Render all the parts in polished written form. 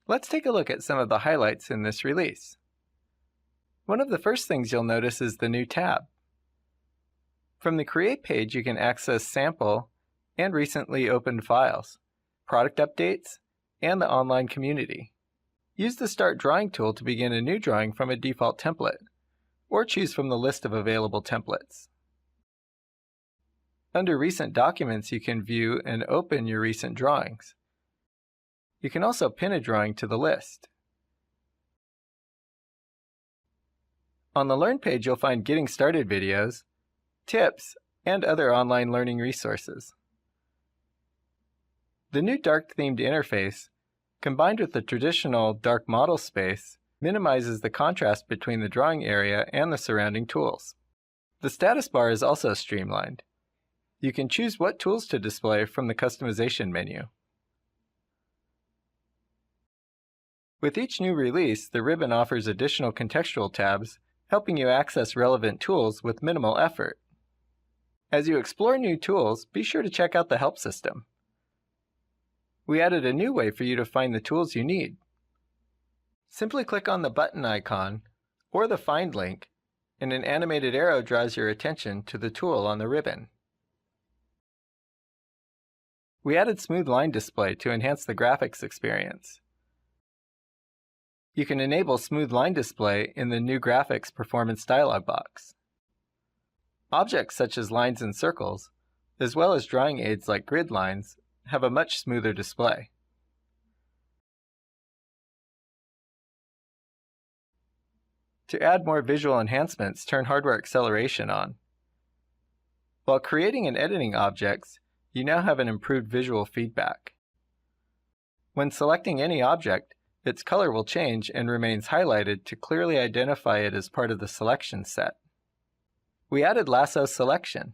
Let's take a look at some of the highlights in this release. One of the first things you'll notice is the new tab. From the Create page, you can access sample and recently opened files, product updates, and the online community. Use the Start Drawing tool to begin a new drawing from a default template, or choose from the list of available templates. Under Recent Documents, you can view and open your recent drawings. You can also pin a drawing to the list. On the Learn page, you'll find Getting Started videos, tips, and other online learning resources. The new dark-themed interface, combined with the traditional dark model space, minimizes the contrast between the drawing area and the surrounding tools. The status bar is also streamlined. You can choose what tools to display from the customization menu. With each new release, the ribbon offers additional contextual tabs, helping you access relevant tools with minimal effort. As you explore new tools, be sure to check out the help system. We added a new way for you to find the tools you need. Simply click on the button icon or the Find link, and an animated arrow draws your attention to the tool on the ribbon. We added smooth line display to enhance the graphics experience. You can enable smooth line display in the new Graphics Performance dialog box. Objects such as lines and circles, as well as drawing aids like grid lines, have a much smoother display. To add more visual enhancements, turn hardware acceleration on. While creating and editing objects, you now have an improved visual feedback. When selecting any object, its color will change and remains highlighted to clearly identify it as part of the selection set. We added Lasso selection.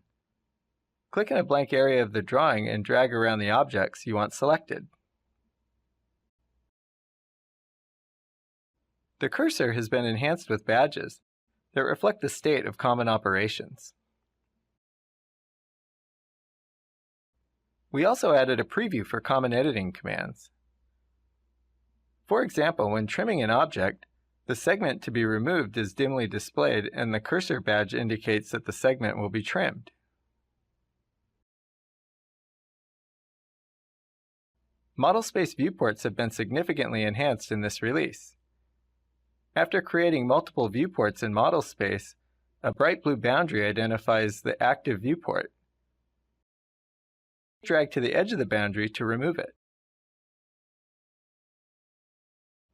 Click in a blank area of the drawing and drag around the objects you want selected. The cursor has been enhanced with badges that reflect the state of common operations. We also added a preview for common editing commands. For example, when trimming an object, the segment to be removed is dimly displayed and the cursor badge indicates that the segment will be trimmed. Model space viewports have been significantly enhanced in this release. After creating multiple viewports in model space, a bright blue boundary identifies the active viewport. Drag to the edge of the boundary to remove it.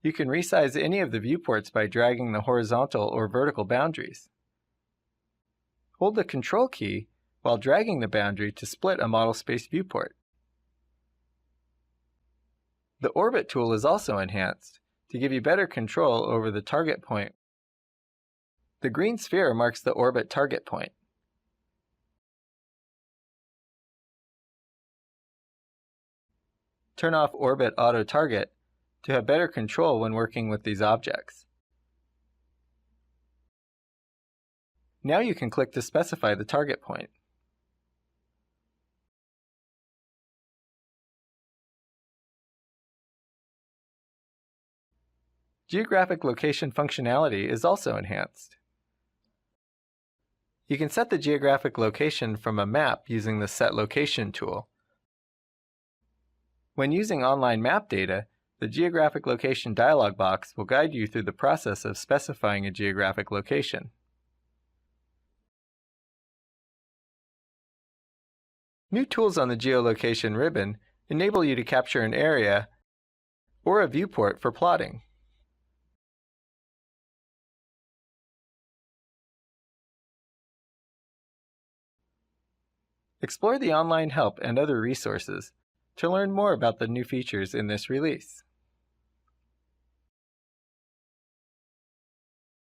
You can resize any of the viewports by dragging the horizontal or vertical boundaries. Hold the Control key while dragging the boundary to split a model space viewport. The Orbit tool is also enhanced to give you better control over the target point. The green sphere marks the orbit target point. Turn off Orbit Auto Target to have better control when working with these objects. Now you can click to specify the target point. Geographic location functionality is also enhanced. You can set the geographic location from a map using the Set Location tool. When using online map data, the Geographic Location dialog box will guide you through the process of specifying a geographic location. New tools on the Geolocation ribbon enable you to capture an area or a viewport for plotting. Explore the online help and other resources to learn more about the new features in this release.